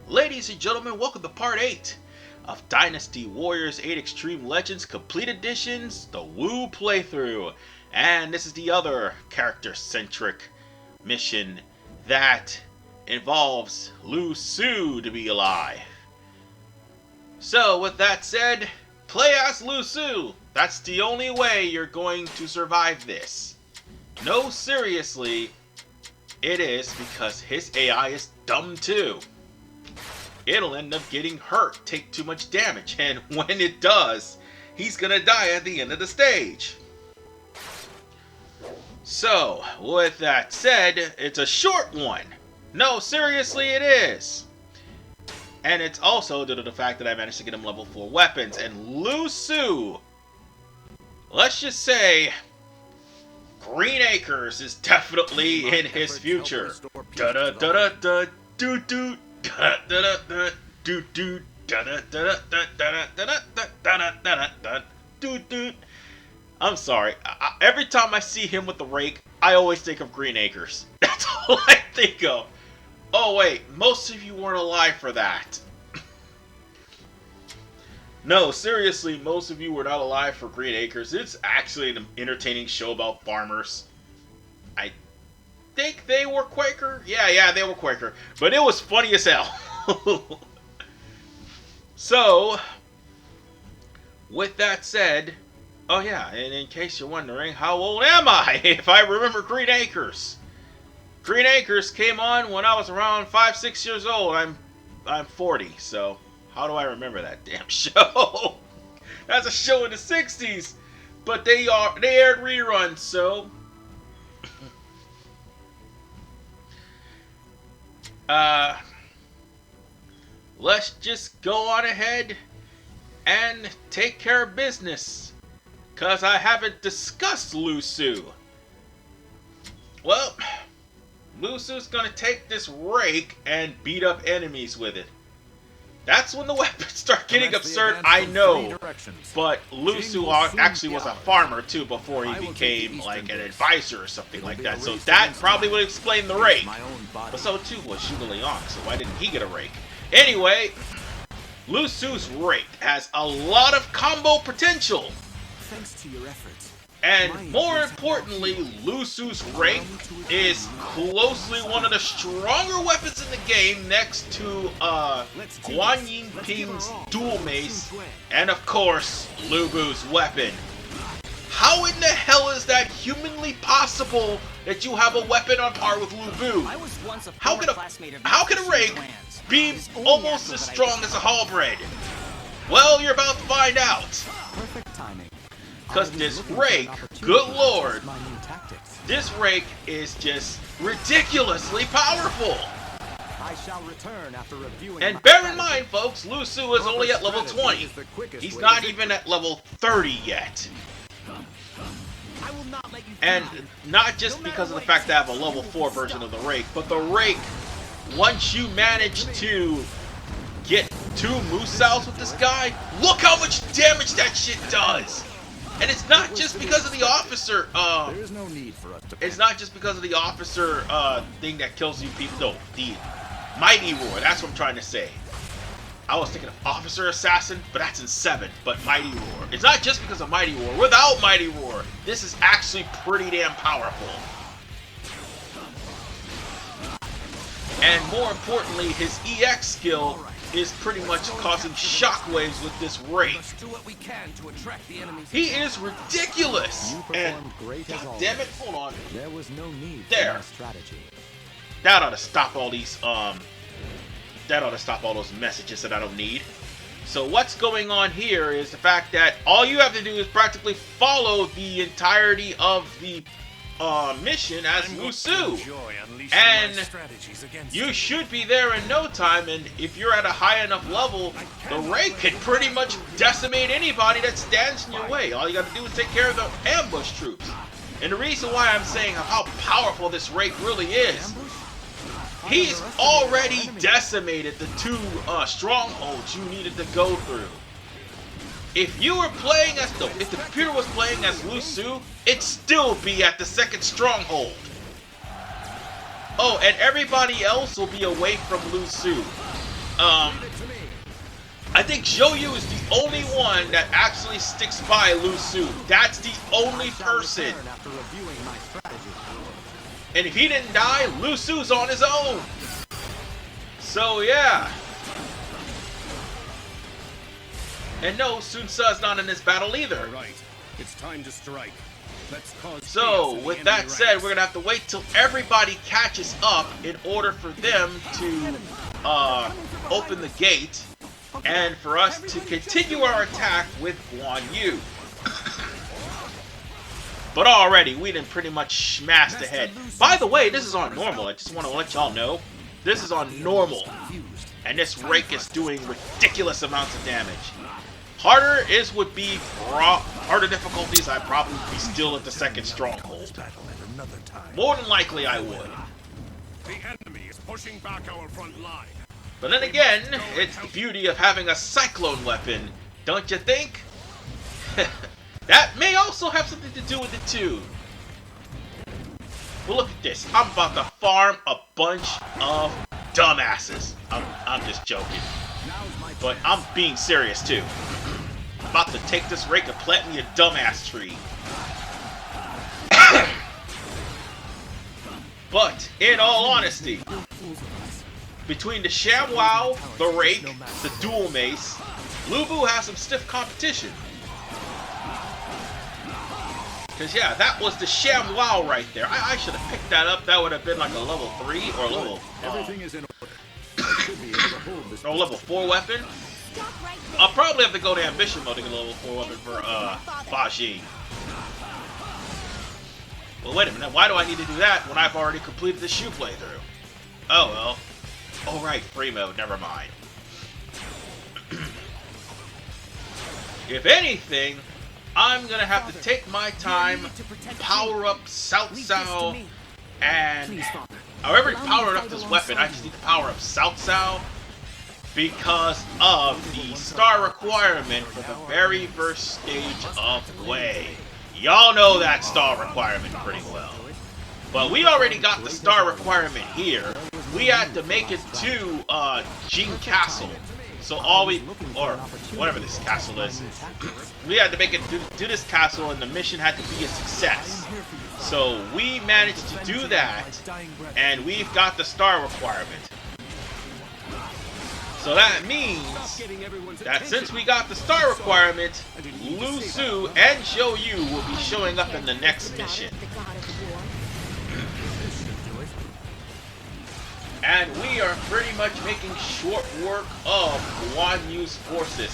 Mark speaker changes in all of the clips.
Speaker 1: Ladies and gentlemen, welcome to part 8 of Dynasty Warriors 8 Extreme Legends Complete Editions, the Wu playthrough. And this is the other character-centric mission that involves Lu Su to be alive. So, with that said, play as Lu Su. That's the only way you're going to survive this. No, seriously, it is because his AI is dumb too. It'll end up getting hurt, take too much damage, and when it does, he's gonna die at the end of the stage. So, with that said, it's a short one. No, seriously, it is. And it's also due to the fact that I managed to get him level 4 weapons, and Lu Su, let's just say, Green Acres is definitely in his future. Da-da-da-da-da-doo-doo. I'm sorry. Every time I see him with the rake, I always think of Green Acres. That's all I think of. Oh wait, most of you weren't alive for that. No, seriously, most of you were not alive for Green Acres. It's actually an entertaining show about farmers. I think they were Quaker. Yeah, they were Quaker. But it was funny as hell. So, with that said, oh yeah, and in case you're wondering, how old am I? If I remember Green Acres. Green Acres came on when I was around 5-6 years old. I'm 40, so how do I remember that damn show? That's a show in the 60s, but they aired reruns, so let's just go on ahead and take care of business, cause I haven't discussed Lu Su. Well, Lu Su's gonna take this rake and beat up enemies with it. That's when the weapons start getting absurd, I know. But Lu Su actually was a farmer too before he became like an advisor or something like that. So that probably would explain the rake. But so too was Zhuge Liang, so why didn't he get a rake? Anyway, Lu Su's rake has a lot of combo potential.
Speaker 2: Thanks to your efforts.
Speaker 1: And more importantly, Lu Su's rake is closely one of the stronger weapons in the game next to Guan Ying's dual mace and of course Lu Bu's weapon. How in the hell is that humanly possible that you have a weapon on par with Lu Bu? How can a rake be almost as strong as a halberd? Well, you're about to find out.
Speaker 2: Perfect timing.
Speaker 1: Because this rake, good lord, this rake is just ridiculously powerful.
Speaker 2: I shall return after reviewing.
Speaker 1: And bear in mind, folks, Lu Su is only at level 20. He's not even at level 30 yet. And not just because of the fact that I have a level 4 version of the rake, but the rake, once you manage to get 2 Musous with this guy, look how much damage that shit does. And it's not just because of the officer,
Speaker 2: There's no need for us to
Speaker 1: it's not just because of the officer, thing that kills you people. No, the Mighty Roar, that's what I'm trying to say. I was thinking of Officer Assassin, but that's in 7, but Mighty Roar. It's not just because of Mighty Roar. Without Mighty Roar, this is actually pretty damn powerful. And more importantly, his EX skill is pretty much causing shockwaves with this rake. He is ridiculous. And God damn it, hold on.
Speaker 2: There was no need
Speaker 1: There.
Speaker 2: for strategy.
Speaker 1: That ought to stop all these that ought to stop all those messages that I don't need. So what's going on here is the fact that all you have to do is practically follow the entirety of the mission as Lu Su. And you should be there in no time, and if you're at a high enough level, the rake can pretty much decimate anybody that stands in your way. All you gotta do is take care of the ambush troops. And the reason why I'm saying how powerful this rake really is, he's already decimated the 2 strongholds you needed to go through. If you were playing as if the computer was playing as Lu Su, it'd still be at the 2nd stronghold. Oh, and everybody else will be away from Lu Su. I think Zhou Yu is the only one that actually sticks by Lu Su. That's the only person.
Speaker 2: After reviewing my strategy.
Speaker 1: And if he didn't die, Lu Su's on his own. So yeah. And no, Sun Tzu's not in this battle either.
Speaker 3: All right, it's time to strike. Let's cause
Speaker 1: So,
Speaker 3: chaos in the
Speaker 1: with
Speaker 3: enemy
Speaker 1: that said,
Speaker 3: ranks.
Speaker 1: we're gonna have to wait till everybody catches up in order for them to open the gate and for us to continue our attack with Guan Yu. But already, we done pretty much smashed ahead. By the way, this is on normal. I just want to let y'all know. This is on normal. And this rake is doing ridiculous amounts of damage. Harder would be harder difficulties. I'd probably be still at the second stronghold. More than likely, I would.
Speaker 3: The enemy is pushing back our front line.
Speaker 1: But then again, it's the beauty of having a cyclone weapon, don't you think? That may also have something to do with it too. Well, look at this. I'm about to farm a bunch of dumbasses. I'm just joking. But I'm being serious too. I'm about to take this rake and plant me a dumbass tree. But, in all honesty, between the ShamWow, the Rake, the Dual Mace, Lu Bu has some stiff competition. Because, yeah, that was the ShamWow right there. I should have picked that up. That would have been like a level 3 or level...
Speaker 2: Everything is in order. I should be able to hold this.
Speaker 1: or level 4 weapon. I'll probably have to go to Ambition mode to get a level 4 weapon for Ba Jing. Well, wait a minute. Why do I need to do that when I've already completed the Shu playthrough? Oh, well. Oh, right. Free mode. Never mind. If anything, I'm going to have to take my time, power up Cao Cao, and I already powered up this weapon. I just need to power up Cao Cao because of the star requirement for the very first stage of Wei. Y'all know that star requirement pretty well. But we already got the star requirement here. We had to make it to Jing Castle. So all we, or whatever this castle is, we had to make it to this castle and the mission had to be a success. So we managed to do that and we've got the star requirement. So that means that since we got the star requirement, Lu Su and Zhou Yu will be showing up in the next mission. And we are pretty much making short work of Guan Yu's forces.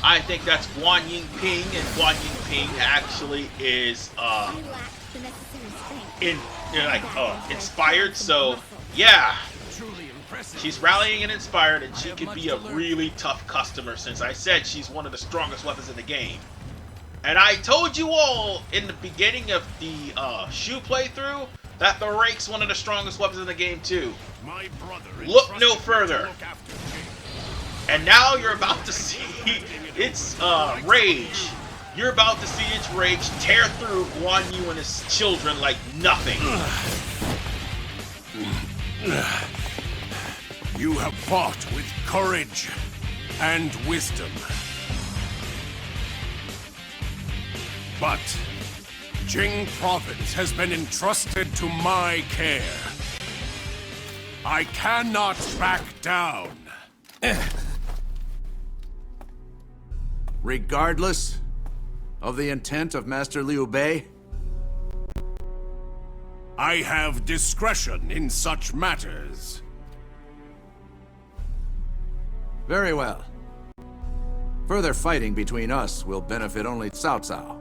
Speaker 1: I think that's Guan Yingping, and Guan Yingping actually is inspired. So yeah, she's rallying and inspired, and she could be a really tough customer since I said she's one of the strongest weapons in the game. And I told you all in the beginning of the Shu playthrough that the Rake's one of the strongest weapons in the game too. Look no further. And now you're about to see its rage. You're about to see its rage tear through Guan Yu and his children like nothing.
Speaker 3: You have fought with courage and wisdom. But Jing Province has been entrusted to my care. I cannot back down.
Speaker 4: Regardless of the intent of Master Liu Bei?
Speaker 3: I have discretion in such matters.
Speaker 4: Very well. Further fighting between us will benefit only Cao Cao.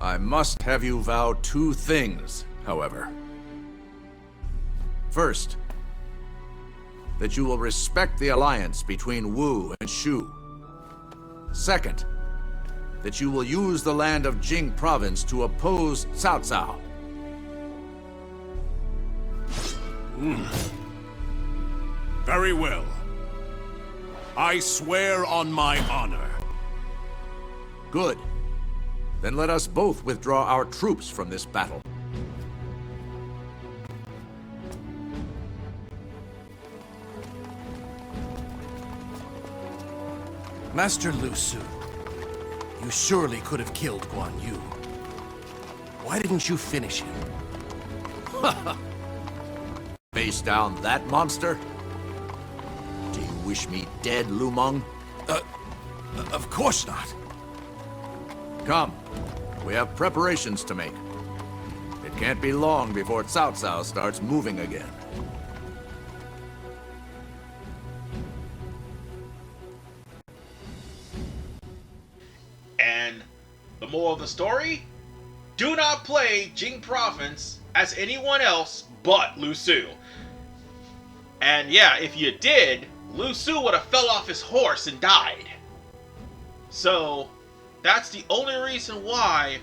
Speaker 4: I must have you vow two things, however. First, that you will respect the alliance between Wu and Shu. Second, that you will use the land of Jing Province to oppose Cao Cao.
Speaker 3: Very well. I swear on my honor.
Speaker 4: Good. Then let us both withdraw our troops from this battle.
Speaker 3: Master Lu Su, you surely could have killed Guan Yu. Why didn't you finish him?
Speaker 4: Face down that monster? Do you wish me dead, Lu Meng?
Speaker 3: Of course not.
Speaker 4: Come, we have preparations to make. It can't be long before Cao Cao starts moving again.
Speaker 1: And the moral of the story? Do not play Jing Province as anyone else but Lu Su. And yeah, if you did, Lu Su would have fell off his horse and died. So, that's the only reason why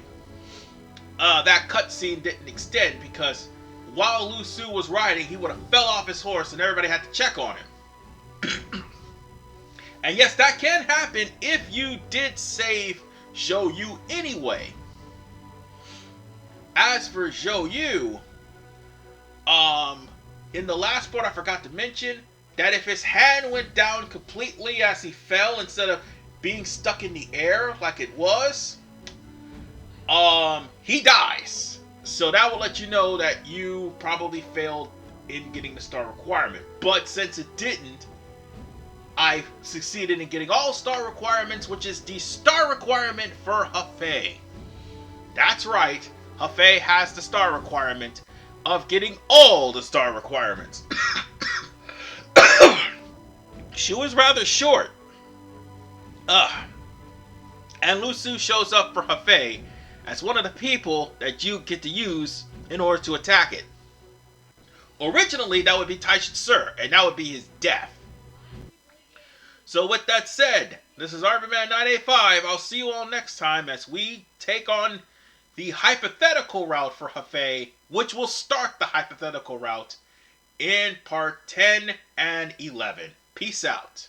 Speaker 1: that cutscene didn't extend, because while Lu Su was riding, he would have fell off his horse and everybody had to check on him. And yes, that can happen if you did save Zhou Yu anyway. As for Zhou Yu, in the last part I forgot to mention that if his hand went down completely as he fell instead of being stuck in the air like it was, he dies. So that will let you know that you probably failed in getting the star requirement. But since it didn't, I succeeded in getting all star requirements, which is the star requirement for Hefei. That's right, Hefei has the star requirement of getting all the star requirements. She was rather short. And Lu Su shows up for Hefei as one of the people that you get to use in order to attack it. Originally, that would be Taishi Ci, and that would be his death. So with that said, this is RBMan985. I'll see you all next time as we take on the hypothetical route for Hefei, which will start the hypothetical route in part 10 and 11. Peace out.